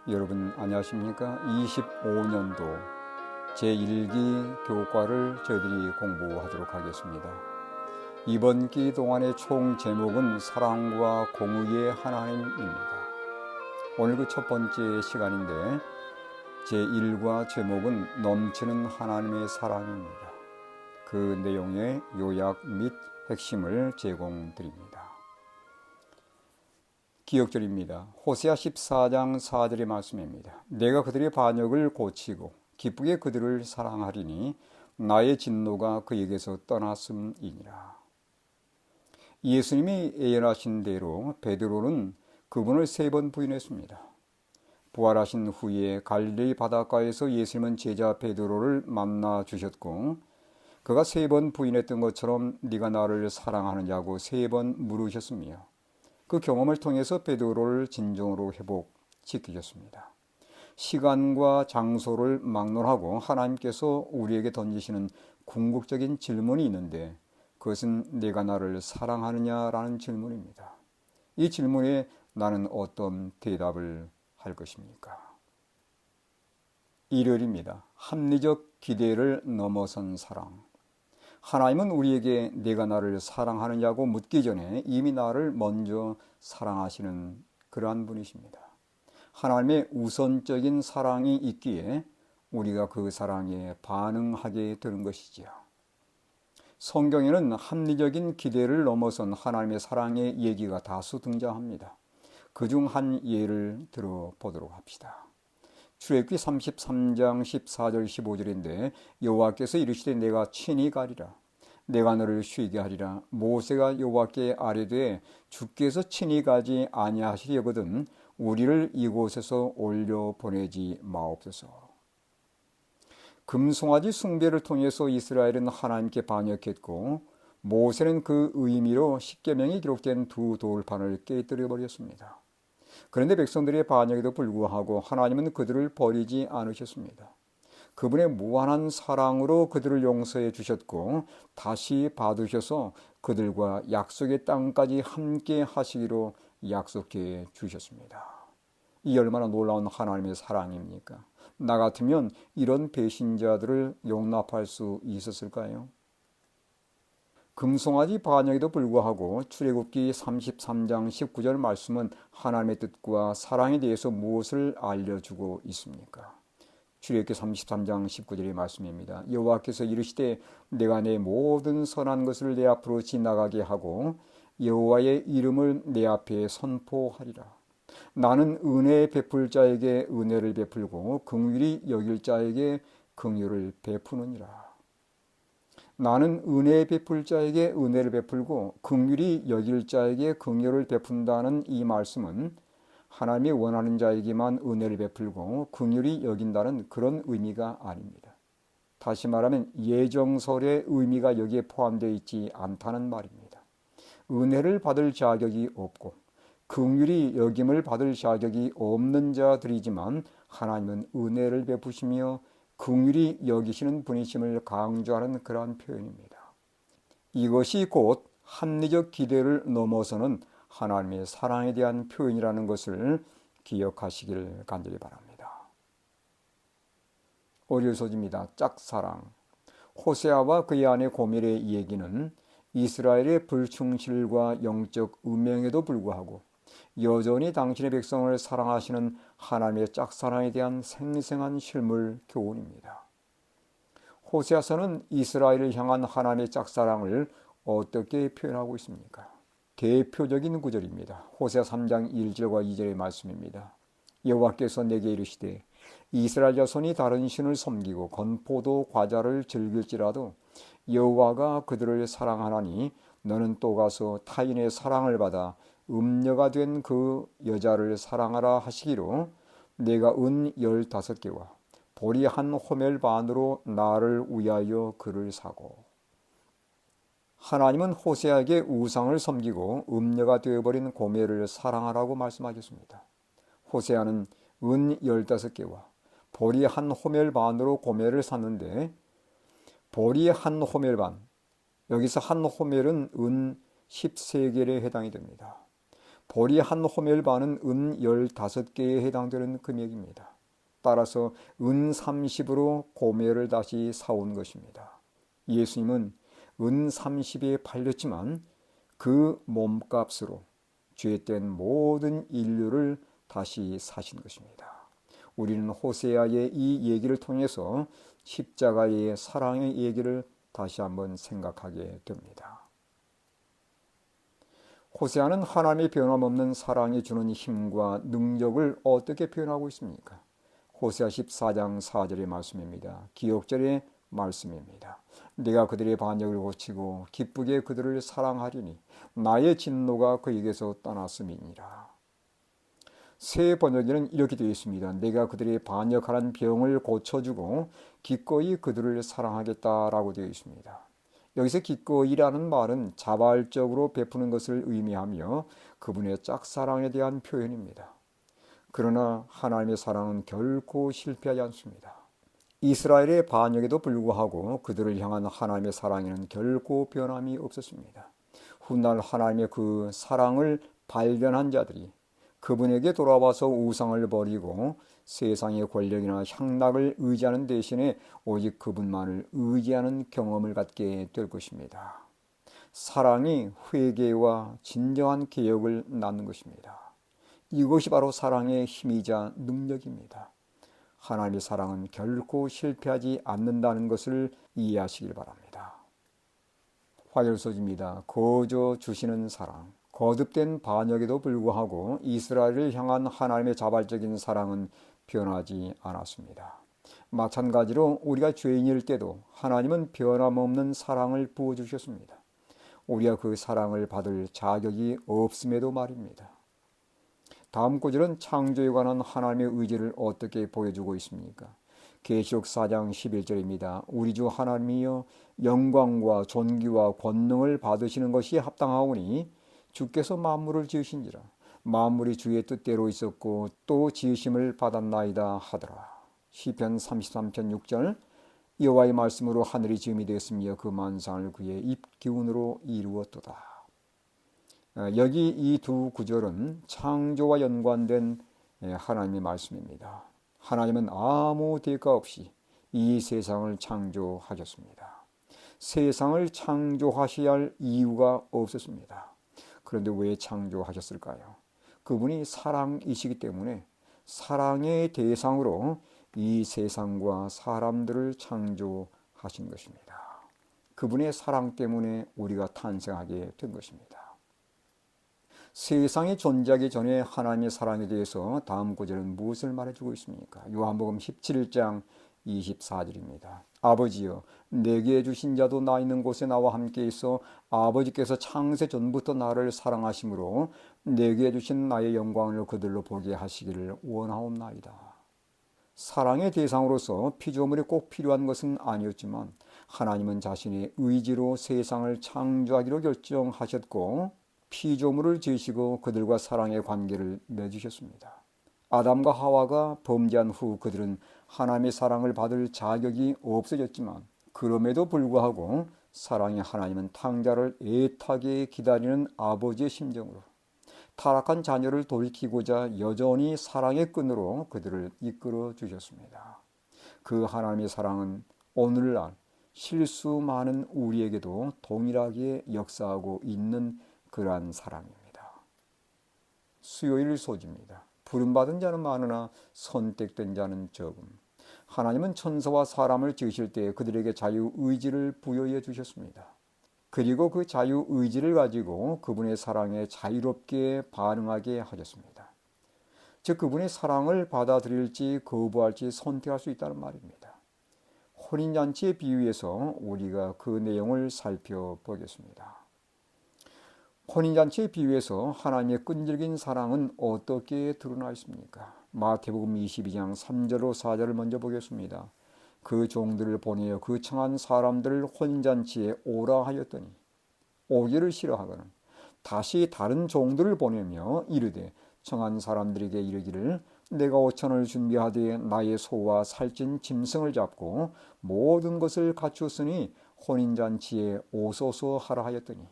여러분 안녕하십니까? 25년도 제1기 교과를 저희들이 공부하도록 하겠습니다. 이번 기 동안의 총 제목은 사랑과 공의의 하나님입니다. 오늘 그 첫 번째 시간인데 제1과 제목은 넘치는 하나님의 사랑입니다. 그 내용의 요약 및 핵심을 제공드립니다. 기억절입니다. 호세아 14장 4절의 말씀입니다. 내가 그들의 반역을 고치고 기쁘게 그들을 사랑하리니 나의 진노가 그에게서 떠났음이니라. 예수님이 예언하신 대로 베드로는 그분을 3번 부인했습니다. 부활하신 후에 갈릴리 바닷가에서 예수님은 제자 베드로를 만나 주셨고 그가 3번 부인했던 것처럼 네가 나를 사랑하느냐고 3번 물으셨으며 그 경험을 통해서 베드로를 진정으로 회복시키셨습니다. 시간과 장소를 막론하고 하나님께서 우리에게 던지시는 궁극적인 질문이 있는데 그것은 내가 나를 사랑하느냐라는 질문입니다. 이 질문에 나는 어떤 대답을 할 것입니까? 일요일입니다. 합리적 기대를 넘어선 사랑. 하나님은 우리에게 내가 나를 사랑하느냐고 묻기 전에 이미 나를 먼저 사랑하시는 그러한 분이십니다. 하나님의 우선적인 사랑이 있기에 우리가 그 사랑에 반응하게 되는 것이지요. 성경에는 합리적인 기대를 넘어선 하나님의 사랑의 얘기가 다수 등장합니다. 그중 한 예를 들어보도록 합시다. 출애굽기 33장 14절 15절인데 여호와께서 이르시되 내가 친히 가리라. 내가 너를 쉬게 하리라. 모세가 여호와께 아뢰되 주께서 친히 가지 아니하시려거든 우리를 이곳에서 올려 보내지 마옵소서. 금송아지 숭배를 통해서 이스라엘은 하나님께 반역했고 모세는 그 의미로 십계명이 기록된 2 돌판을 깨뜨려 버렸습니다. 그런데 백성들의 반역에도 불구하고 하나님은 그들을 버리지 않으셨습니다. 그분의 무한한 사랑으로 그들을 용서해 주셨고 다시 받으셔서 그들과 약속의 땅까지 함께 하시기로 약속해 주셨습니다. 이 얼마나 놀라운 하나님의 사랑입니까? 나 같으면 이런 배신자들을 용납할 수 있었을까요? 금송아지 반역에도 불구하고 출애굽기 33장 19절 말씀은 하나님의 뜻과 사랑에 대해서 무엇을 알려주고 있습니까? 출애굽기 33장 19절의 말씀입니다. 여호와께서 이르시되 내가 내 모든 선한 것을 내 앞으로 지나가게 하고 여호와의 이름을 내 앞에 선포하리라. 나는 은혜 베풀 자에게 은혜를 베풀고 긍휼히 여길 자에게 긍휼을 베푸느니라. 나는 은혜 베풀 자에게 은혜를 베풀고 긍휼히 여길 자에게 긍휼을 베푼다는 이 말씀은 하나님이 원하는 자에게만 은혜를 베풀고 긍휼히 여긴다는 그런 의미가 아닙니다. 다시 말하면 예정설의 의미가 여기에 포함되어 있지 않다는 말입니다. 은혜를 받을 자격이 없고 긍휼히 여김을 받을 자격이 없는 자들이지만 하나님은 은혜를 베푸시며 긍휼히 여기시는 분이심을 강조하는 그러한 표현입니다. 이것이 곧 합리적 기대를 넘어서는 하나님의 사랑에 대한 표현이라는 것을 기억하시길 간절히 바랍니다. 오늘 소지입니다. 짝사랑. 호세아와 그의 아내 고멜의 얘기는 이스라엘의 불충실과 영적 음행에도 불구하고 여전히 당신의 백성을 사랑하시는 하나님의 짝사랑에 대한 생생한 실물 교훈입니다. 호세아서는 이스라엘을 향한 하나님의 짝사랑을 어떻게 표현하고 있습니까? 대표적인 구절입니다. 호세아 3장 1절과 2절의 말씀입니다. 여호와께서 내게 이르시되 이스라엘 자손이 다른 신을 섬기고 건포도 과자를 즐길지라도 여호와가 그들을 사랑하나니 너는 또 가서 타인의 사랑을 받아 음녀가 된 그 여자를 사랑하라 하시기로 내가 은 15개와 보리 한 호멜 반으로 나를 위하여 그를 사고. 하나님은 호세아에게 우상을 섬기고 음녀가 되어버린 고멜을 사랑하라고 말씀하셨습니다. 호세아는 은 15개와 보리 한 호멜 반으로 고멜을 샀는데 보리 한 호멜 반, 여기서 한 호멜은 은 13개에 해당이 됩니다. 보리 한 호멜반은 은 15개에 해당되는 금액입니다. 따라서 은 30으로 고멜을 다시 사온 것입니다. 예수님은 은 30에 팔렸지만 그 몸값으로 죄된 모든 인류를 다시 사신 것입니다. 우리는 호세아의 이 얘기를 통해서 십자가의 사랑의 얘기를 다시 한번 생각하게 됩니다. 호세아는 하나님의 변함없는 사랑이 주는 힘과 능력을 어떻게 표현하고 있습니까? 호세아 14장 4절의 말씀입니다. 기억절의 말씀입니다. 내가 그들의 반역을 고치고 기쁘게 그들을 사랑하리니 나의 진노가 그에게서 떠났음이니라. 새 번역에는 이렇게 되어 있습니다. 내가 그들의 반역하는 병을 고쳐주고 기꺼이 그들을 사랑하겠다라고 되어 있습니다. 여기서 기꺼이라는 말은 자발적으로 베푸는 것을 의미하며 그분의 짝사랑에 대한 표현입니다. 그러나 하나님의 사랑은 결코 실패하지 않습니다. 이스라엘의 반역에도 불구하고 그들을 향한 하나님의 사랑에는 결코 변함이 없었습니다. 훗날 하나님의 그 사랑을 발견한 자들이 그분에게 돌아와서 우상을 버리고 세상의 권력이나 향락을 의지하는 대신에 오직 그분만을 의지하는 경험을 갖게 될 것입니다. 사랑이 회개와 진정한 개혁을 낳는 것입니다. 이것이 바로 사랑의 힘이자 능력입니다. 하나님의 사랑은 결코 실패하지 않는다는 것을 이해하시길 바랍니다. 화요일서지입니다. 거저 주시는 사랑. 거듭된 반역에도 불구하고 이스라엘을 향한 하나님의 자발적인 사랑은 변하지 않았습니다. 마찬가지로 우리가 죄인일 때도 하나님은 변함없는 사랑을 부어주셨습니다. 우리가 그 사랑을 받을 자격이 없음에도 말입니다. 다음 구절은 창조에 관한 하나님의 의지를 어떻게 보여주고 있습니까? 계시록 4장 11절입니다. 우리 주 하나님이여 영광과 존귀와 권능을 받으시는 것이 합당하오니 주께서 만물을 지으신지라 만물이 주의 뜻대로 있었고 또 지으심을 받았나이다 하더라. 시편 33편 6절 여호와의 말씀으로 하늘이 지음이 되었으며 그 만상을 그의 입 기운으로 이루었도다. 여기 이 두 구절은 창조와 연관된 하나님의 말씀입니다. 하나님은 아무 대가 없이 이 세상을 창조하셨습니다. 세상을 창조하셔야 할 이유가 없었습니다. 그런데 왜 창조하셨을까요? 그분이 사랑이시기 때문에 사랑의 대상으로 이 세상과 사람들을 창조하신 것입니다. 그분의 사랑 때문에 우리가 탄생하게 된 것입니다. 세상이 존재하기 전에 하나님의 사랑에 대해서 다음 구절은 무엇을 말해주고 있습니까? 요한복음 17장 24절입니다. 아버지여 내게 주신 자도 나 있는 곳에 나와 함께 있어 아버지께서 창세 전부터 나를 사랑하심으로 내게 주신 나의 영광을 그들로 보게 하시기를 원하옵나이다. 사랑의 대상으로서 피조물이 꼭 필요한 것은 아니었지만 하나님은 자신의 의지로 세상을 창조하기로 결정하셨고 피조물을 지으시고 그들과 사랑의 관계를 맺으셨습니다. 아담과 하와가 범죄한 후 그들은 하나님의 사랑을 받을 자격이 없어졌지만 그럼에도 불구하고 사랑의 하나님은 탕자를 애타게 기다리는 아버지의 심정으로 타락한 자녀를 돌이키고자 여전히 사랑의 끈으로 그들을 이끌어 주셨습니다. 그 하나님의 사랑은 오늘날 실수 많은 우리에게도 동일하게 역사하고 있는 그러한 사랑입니다. 수요일 소지입니다. 부름받은 자는 많으나 선택된 자는 적음. 하나님은 천사와 사람을 지으실 때 그들에게 자유의지를 부여해 주셨습니다. 그리고 그 자유의지를 가지고 그분의 사랑에 자유롭게 반응하게 하셨습니다. 즉 그분의 사랑을 받아들일지 거부할지 선택할 수 있다는 말입니다. 혼인잔치의 비유에서 우리가 그 내용을 살펴보겠습니다. 혼인잔치의 비유에서 하나님의 끈질긴 사랑은 어떻게 드러나 있습니까? 마태복음 22장 3절로 4절을 먼저 보겠습니다. 그 종들을 보내어 그 청한 사람들을 혼인잔치에 오라 하였더니 오기를 싫어하거늘 다시 다른 종들을 보내며 이르되 청한 사람들에게 이르기를 내가 5천을 준비하되 나의 소와 살찐 짐승을 잡고 모든 것을 갖추었으니 혼인잔치에 오소서 하라 하였더니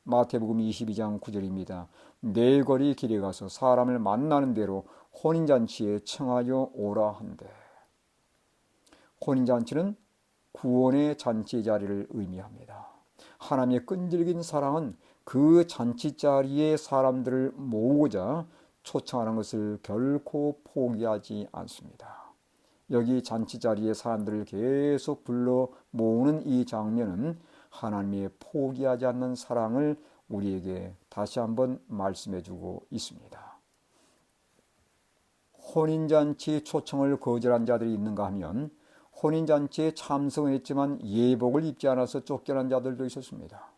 마태복음 22장 9절입니다. 네 거리 길에 가서 사람을 만나는 대로 혼인잔치에 청하여 오라 한대. 혼인잔치는 구원의 잔치 자리를 의미합니다. 하나님의 끈질긴 사랑은 그 잔치 자리에 사람들을 모으고자 초청하는 것을 결코 포기하지 않습니다. 여기 잔치 자리에 사람들을 계속 불러 모으는 이 장면은 하나님의 포기하지 않는 사랑을 우리에게 다시 한번 말씀해 주고 있습니다. 혼인잔치 초청을 거절한 자들이 있는가 하면 혼인잔치에 참석은 했지만 예복을 입지 않아서 쫓겨난 자들도 있었습니다.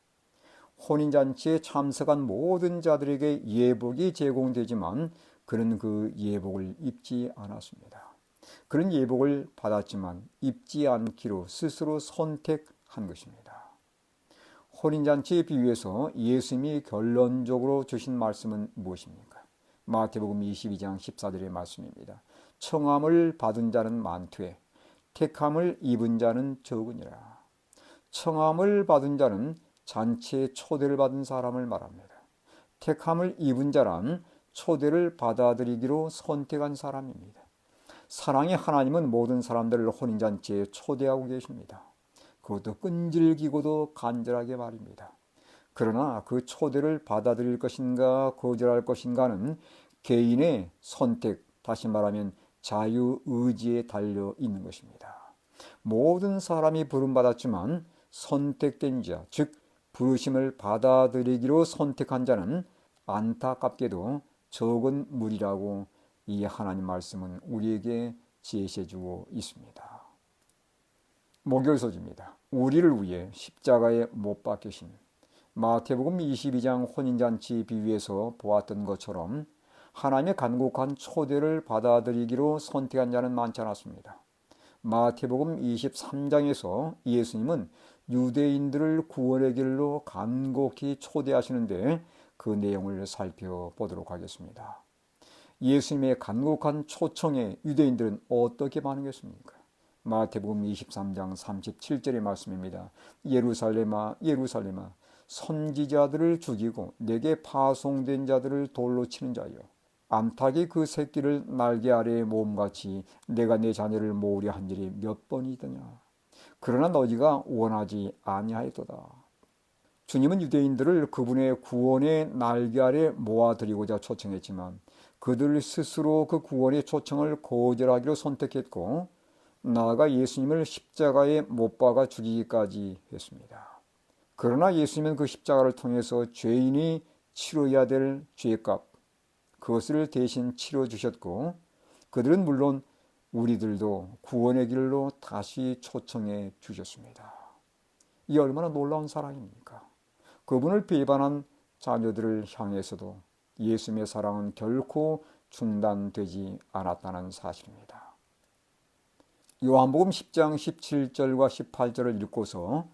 혼인잔치에 참석한 모든 자들에게 예복이 제공되지만 그는 그 예복을 입지 않았습니다. 그런 예복을 받았지만 입지 않기로 스스로 선택한 것입니다. 혼인잔치에 비유해서 예수님이 결론적으로 주신 말씀은 무엇입니까? 마태복음 22장 14절의 말씀입니다. 청함을 받은 자는 많되 택함을 입은 자는 적으니라. 청함을 받은 자는 잔치에 초대를 받은 사람을 말합니다. 택함을 입은 자란 초대를 받아들이기로 선택한 사람입니다. 사랑의 하나님은 모든 사람들을 혼인잔치에 초대하고 계십니다. 그것도 끈질기고도 간절하게 말입니다. 그러나 그 초대를 받아들일 것인가 거절할 것인가는 개인의 선택, 다시 말하면 자유의지에 달려 있는 것입니다. 모든 사람이 부름받았지만 선택된 자, 즉 부르심을 받아들이기로 선택한 자는 안타깝게도 적은 무리라고 이 하나님 말씀은 우리에게 제시해주고 있습니다. 목요일 소지입니다. 우리를 위해 십자가에 못 박히신 마태복음 22장 혼인잔치 비유에서 보았던 것처럼 하나님의 간곡한 초대를 받아들이기로 선택한 자는 많지 않았습니다. 마태복음 23장에서 예수님은 유대인들을 구원의 길로 간곡히 초대하시는데 그 내용을 살펴보도록 하겠습니다. 예수님의 간곡한 초청에 유대인들은 어떻게 반응했습니까? 마태복음 23장 37절의 말씀입니다. 예루살렘아 예루살렘아 선지자들을 죽이고 내게 파송된 자들을 돌로 치는 자여, 암탉이 그 새끼를 날개 아래에 모음같이 내가 내 자녀를 모으려 한 일이 몇 번이더냐. 그러나 너희가 원하지 아니하였도다. 주님은 유대인들을 그분의 구원의 날개 아래 모아드리고자 초청했지만 그들 스스로 그 구원의 초청을 거절하기로 선택했고 나아가 예수님을 십자가에 못 박아 죽이기까지 했습니다. 그러나 예수님은 그 십자가를 통해서 죄인이 치러야 될 죄값, 그것을 대신 치러주셨고 그들은 물론 우리들도 구원의 길로 다시 초청해 주셨습니다. 이 얼마나 놀라운 사랑입니까? 그분을 배반한 자녀들을 향해서도 예수님의 사랑은 결코 중단되지 않았다는 사실입니다. 요한복음 10장 17절과 18절을 읽고서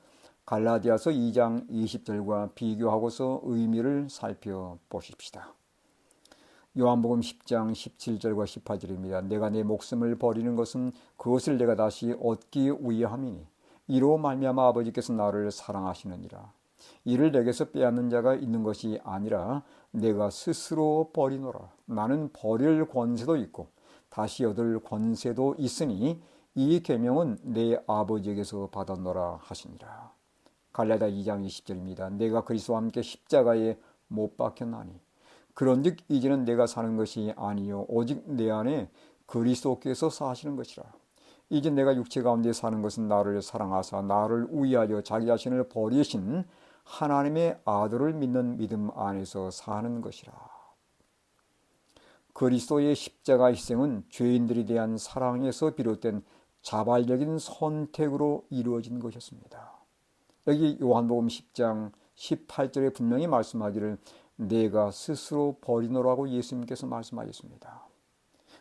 갈라디아서 2장 20절과 비교하고서 의미를 살펴보십시다. 요한복음 10장 17절과 18절입니다. 내가 내 목숨을 버리는 것은 그것을 내가 다시 얻기 위함이니 이로 말미암아 아버지께서 나를 사랑하시느니라. 이를 내게서 빼앗는 자가 있는 것이 아니라 내가 스스로 버리노라. 나는 버릴 권세도 있고 다시 얻을 권세도 있으니 이 계명은 내 아버지에게서 받았노라 하시니라. 갈라디아 2장 20절입니다. 내가 그리스도와 함께 십자가에 못 박혔나니 그런즉 이제는 내가 사는 것이 아니요 오직 내 안에 그리스도께서 사시는 것이라. 이제 내가 육체 가운데 사는 것은 나를 사랑하사 나를 위하여 자기 자신을 버리신 하나님의 아들을 믿는 믿음 안에서 사는 것이라. 그리스도의 십자가 희생은 죄인들에 대한 사랑에서 비롯된 자발적인 선택으로 이루어진 것이었습니다. 여기 요한복음 10장 18절에 분명히 말씀하기를 내가 스스로 버리노라고 예수님께서 말씀하셨습니다.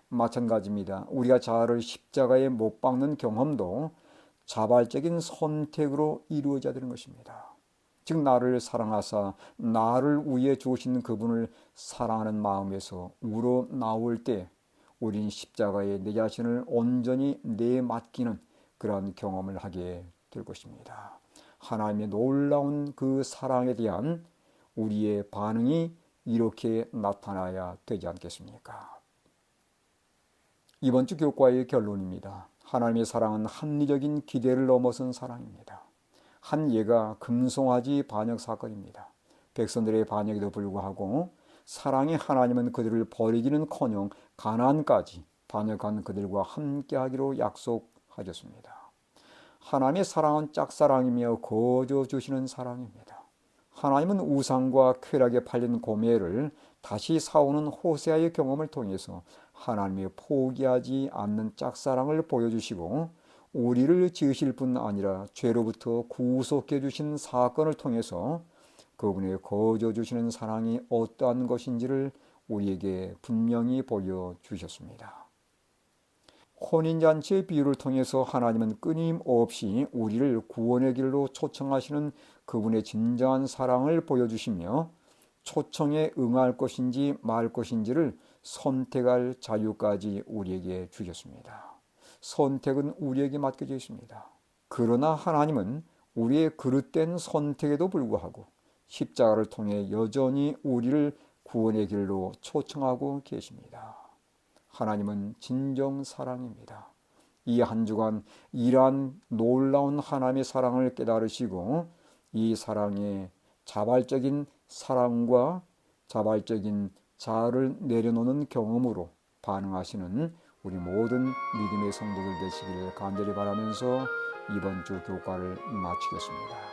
마찬가지입니다. 우리가 자아를 십자가에 못 박는 경험도 자발적인 선택으로 이루어져야 되는 것입니다. 즉 나를 사랑하사 나를 위해 주신 그분을 사랑하는 마음에서 우러나올 때 우린 십자가에 내 자신을 온전히 내맡기는 그러한 경험을 하게 될 것입니다. 하나님의 놀라운 그 사랑에 대한 우리의 반응이 이렇게 나타나야 되지 않겠습니까? 이번 주 교과의 결론입니다. 하나님의 사랑은 합리적인 기대를 넘어선 사랑입니다. 한 예가 금송아지 반역 사건입니다. 백성들의 반역에도 불구하고 사랑의 하나님은 그들을 버리기는커녕 가나안까지 반역한 그들과 함께하기로 약속하셨습니다. 하나님의 사랑은 짝사랑이며 거저 주시는 사랑입니다. 하나님은 우상과 쾌락에 팔린 고멜을 다시 사오는 호세아의 경험을 통해서 하나님의 포기하지 않는 짝사랑을 보여주시고 우리를 지으실 뿐 아니라 죄로부터 구속해 주신 사건을 통해서 그분의 거저 주시는 사랑이 어떠한 것인지를 우리에게 분명히 보여주셨습니다. 혼인잔치의 비유를 통해서 하나님은 끊임없이 우리를 구원의 길로 초청하시는 그분의 진정한 사랑을 보여주시며 초청에 응할 것인지 말 것인지를 선택할 자유까지 우리에게 주셨습니다. 선택은 우리에게 맡겨져 있습니다. 그러나 하나님은 우리의 그릇된 선택에도 불구하고 십자가를 통해 여전히 우리를 구원의 길로 초청하고 계십니다. 하나님은 진정 사랑입니다. 이 한 주간 이러한 놀라운 하나님의 사랑을 깨달으시고 이 사랑에 자발적인 사랑과 자발적인 자아를 내려놓는 경험으로 반응하시는 우리 모든 믿음의 성도들 되시기를 간절히 바라면서 이번 주 교과를 마치겠습니다.